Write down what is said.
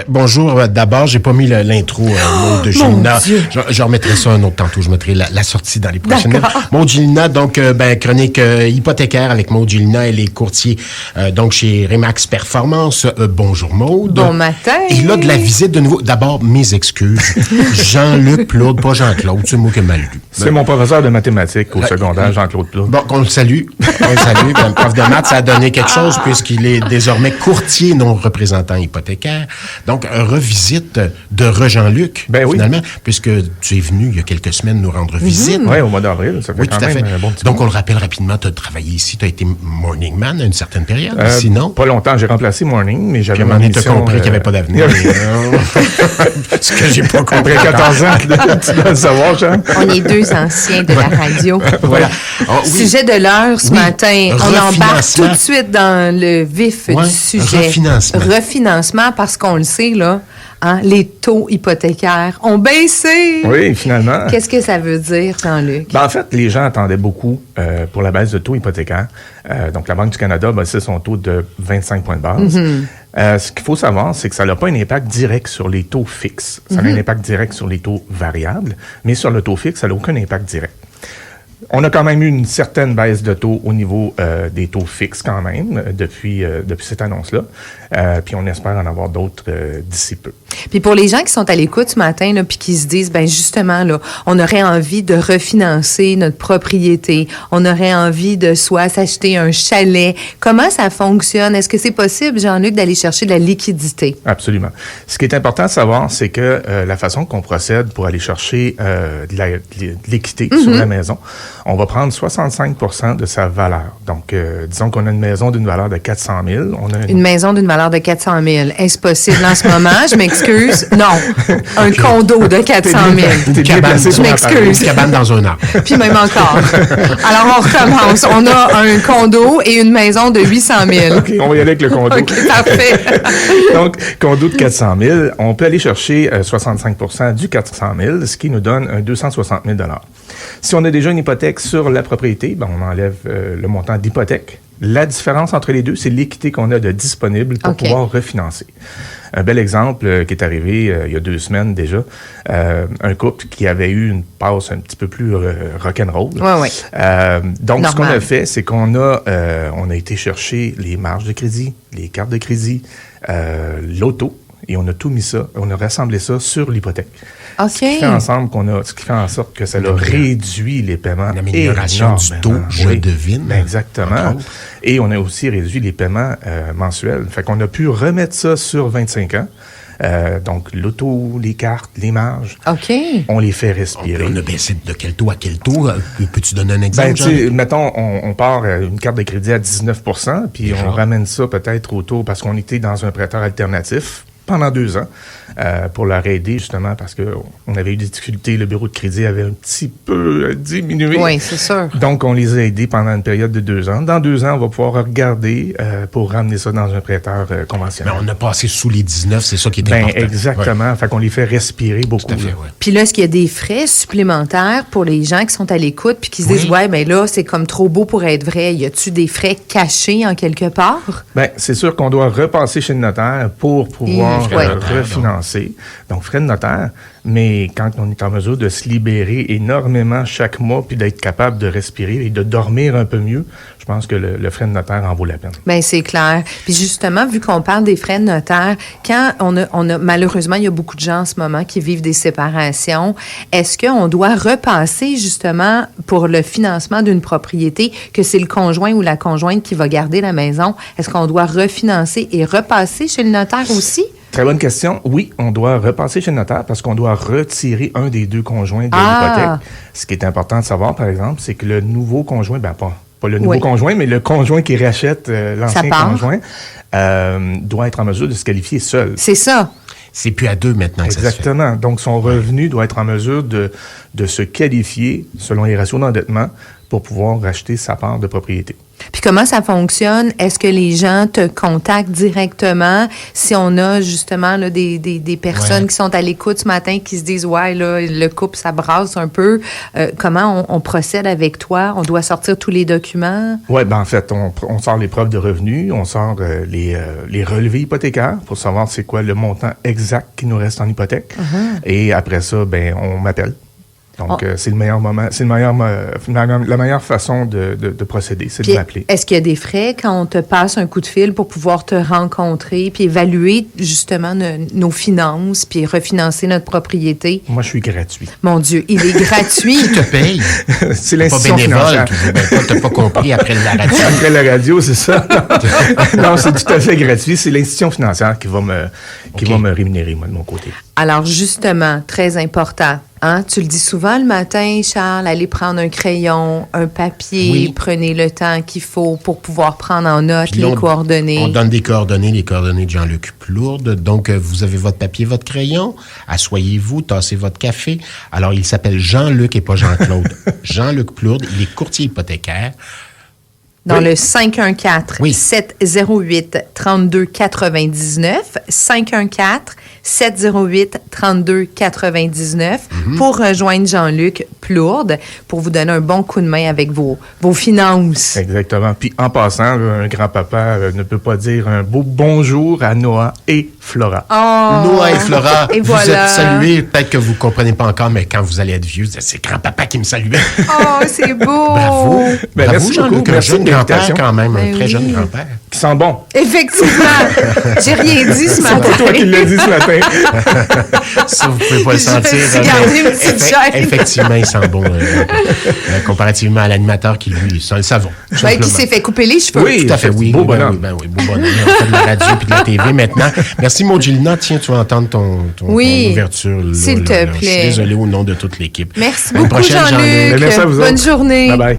Bonjour. D'abord, j'ai pas mis l'intro Maud Gélina. Je remettrai ça un autre tantôt. Je mettrai la sortie dans les prochaines minutes. Maud Gélina, donc, chronique hypothécaire avec Maud Gélina. Elle est courtier, donc, chez Remax Performance. Bonjour, Maud. Bon matin. Et là, de la visite de nouveau. D'abord, mes excuses. Jean-Luc Plourde, pas Jean-Claude. C'est moi qui ai mal lu. C'est mon professeur de mathématiques au secondaire, Jean-Claude Plourde. Bon, qu'on le salue. Comme prof de maths, ça a donné quelque chose puisqu'il est désormais courtier, non représentant hypothécaire. Donc, revisite de Jean-Luc, finalement, puisque tu es venu il y a quelques semaines nous rendre visite. Oui, au mois d'avril, ça fait quand même un bon petit Donc, on le rappelle rapidement, tu as travaillé ici, tu as été morning man à une certaine période, sinon? Pas longtemps, j'ai remplacé morning, mais j'avais mon mission... Tu as compris qu'il n'y avait pas d'avenir. Ce que j'ai pas compris. Après 14 ans, tu dois le savoir, Jean. On est deux anciens de la radio. Voilà. Sujet de l'heure ce matin, on embarque tout de suite dans le vif du sujet. Refinancement, parce qu'on le sait, là, hein, les taux hypothécaires ont baissé. Oui, finalement. Qu'est-ce que ça veut dire, Jean-Luc? En fait, les gens attendaient beaucoup pour la baisse de taux hypothécaires. Donc, la Banque du Canada a baissé son taux de 25 points de base. Ce qu'il faut savoir, c'est que ça n'a pas un impact direct sur les taux fixes. Ça a un impact direct sur les taux variables, mais sur le taux fixe, ça n'a aucun impact direct. On a quand même eu une certaine baisse de taux au niveau des taux fixes quand même depuis cette annonce-là. Puis on espère en avoir d'autres d'ici peu. Puis pour les gens qui sont à l'écoute ce matin, là, puis qui se disent, ben justement, là, on aurait envie de refinancer notre propriété, on aurait envie de soit s'acheter un chalet. Comment ça fonctionne? Est-ce que c'est possible, Jean-Luc, d'aller chercher de la liquidité? Absolument. Ce qui est important de savoir, c'est que la façon qu'on procède pour aller chercher de l'équité sur la maison, on va prendre 65 % de sa valeur. Donc, disons qu'on a une maison d'une valeur de 400 000. Une maison d'une valeur de 400 000. Est-ce possible en ce moment? Je m'excuse. Non. Un condo de 400 000. Je m'excuse. Une cabane dans un arbre. Puis même encore. Alors, on recommence. On a un condo et une maison de 800 000. OK, on va y aller avec le condo. OK, parfait. Donc, condo de 400 000, on peut aller chercher 65 % du 400 000, ce qui nous donne un 260 000 $. Si on a déjà une hypothèque sur la propriété, ben on enlève le montant d'hypothèque. La différence entre les deux, c'est l'équité qu'on a de disponible pour pouvoir refinancer. Un bel exemple qui est arrivé il y a 2 semaines déjà, un couple qui avait eu une passe un petit peu plus rock'n'roll. Donc, normal. Ce qu'on a fait, c'est qu'on a été chercher les marges de crédit, les cartes de crédit, l'auto, et on a tout mis ça, on a rassemblé ça sur l'hypothèque. OK. Ce qui fait en sorte que ça a réduit les paiements. L'amélioration du taux, je devine. Exactement. Et on a aussi réduit les paiements mensuels. Fait qu'on a pu remettre ça sur 25 ans. Donc, l'auto, les cartes, les marges. OK. On les fait respirer. On a baissé de quel taux à quel taux? Peux-tu donner un exemple? Mettons, on part une carte de crédit à 19 %, puis on ramène ça peut-être autour, parce qu'on était dans un prêteur alternatif pendant 2 ans, pour leur aider, justement, parce qu'on avait eu des difficultés. Le bureau de crédit avait un petit peu diminué. Oui, c'est sûr. Donc, on les a aidés pendant une période de 2 ans. Dans 2 ans, on va pouvoir regarder pour ramener ça dans un prêteur conventionnel. Mais on a passé sous les 19, c'est ça qui est important. Exactement. Ouais. Fait qu'on les fait respirer beaucoup. Tout à fait, Puis là, est-ce qu'il y a des frais supplémentaires pour les gens qui sont à l'écoute puis qui se disent, ouais, mais là, c'est comme trop beau pour être vrai. Y a-tu des frais cachés en quelque part? Bien, c'est sûr qu'on doit repasser chez le notaire pour pouvoir refinancer. Donc, frais de notaire, mais quand on est en mesure de se libérer énormément chaque mois puis d'être capable de respirer et de dormir un peu mieux, je pense que le frais de notaire en vaut la peine. Bien, c'est clair. Puis justement, vu qu'on parle des frais de notaire, quand on a malheureusement, il y a beaucoup de gens en ce moment qui vivent des séparations, est-ce qu'on doit repasser justement pour le financement d'une propriété, que c'est le conjoint ou la conjointe qui va garder la maison, est-ce qu'on doit refinancer et repasser chez le notaire aussi? Très bonne question. Oui, on doit repasser chez le notaire parce qu'on doit retirer un des 2 conjoints de l'hypothèque. Ce qui est important de savoir, par exemple, c'est que le nouveau conjoint, pas le nouveau conjoint, mais le conjoint qui rachète l'ancien conjoint, doit être en mesure de se qualifier seul. C'est ça. C'est plus à 2 maintenant que ça se fait. Exactement. Donc, son revenu doit être en mesure de se qualifier selon les ratios d'endettement pour pouvoir racheter sa part de propriété. Puis comment ça fonctionne? Est-ce que les gens te contactent directement si on a justement là, des personnes qui sont à l'écoute ce matin qui se disent « Ouais, là, le couple, ça brasse un peu. » Comment on procède avec toi? On doit sortir tous les documents? Oui, en fait, on sort les preuves de revenus, on sort les relevés hypothécaires pour savoir c'est quoi le montant exact qui nous reste en hypothèque. Et après ça, on m'appelle. Donc, c'est le meilleur moment, c'est la meilleure façon de procéder, c'est de m'appeler. Est-ce qu'il y a des frais quand on te passe un coup de fil pour pouvoir te rencontrer puis évaluer justement nos finances puis refinancer notre propriété? Moi, je suis gratuit. Mon Dieu, il est gratuit. Qui te paye? C'est l'institution financière. financière. T'as pas compris après la radio. Après la radio, c'est ça. Non, c'est tout à fait gratuit. C'est l'institution financière qui va me rémunérer, moi, de mon côté. Alors, justement, très important. Hein? Tu le dis souvent le matin, Charles, allez prendre un crayon, un papier, prenez le temps qu'il faut pour pouvoir prendre en note puis les coordonnées. On donne des coordonnées, les coordonnées de Jean-Luc Plourde. Donc, vous avez votre papier, votre crayon, asseyez-vous, tassez votre café. Alors, il s'appelle Jean-Luc et pas Jean-Claude. Jean-Luc Plourde, il est courtier hypothécaire. Dans le 514-708-3299, 514-708-3299 pour rejoindre Jean-Luc Plourde pour vous donner un bon coup de main avec vos finances. Exactement. Puis en passant, un grand-papa ne peut pas dire un beau bonjour à Noah et Flora. Oh, Noah et Flora, et vous voilà. êtes salués. Peut-être que vous ne comprenez pas encore, mais quand vous allez être vieux, c'est grand-papa qui me saluait. Oh, c'est beau! Bravo! Ben, Bravo, merci Jean-Luc. beaucoup. Un Merci jeune de grand-père l'invitation. quand même, Ben un très jeune oui. grand-père. Qui sent bon. Effectivement! J'ai rien dit ce matin. C'est pas toi qui l'as dit ce matin. Ça, vous pouvez pas le Je sentir. me suis gardé une petite gêne. Effectivement, il sent bon. Comparativement à l'animateur qui, lui, sent le savon. Ouais, qui s'est fait couper les cheveux. Oui. Tout à fait, oui. Beau Oui, bonhomme. oui, beau bonhomme. On fait de la radio puis de la TV maintenant. Merci, Maud Gilina. Tiens, tu vas entendre ton ouverture. Là, s'il te là. plaît. Je suis désolé au nom de toute l'équipe. Merci À une beaucoup, prochaine, Jean-Luc. Merci à vous Bonne autres. journée. Bye bye.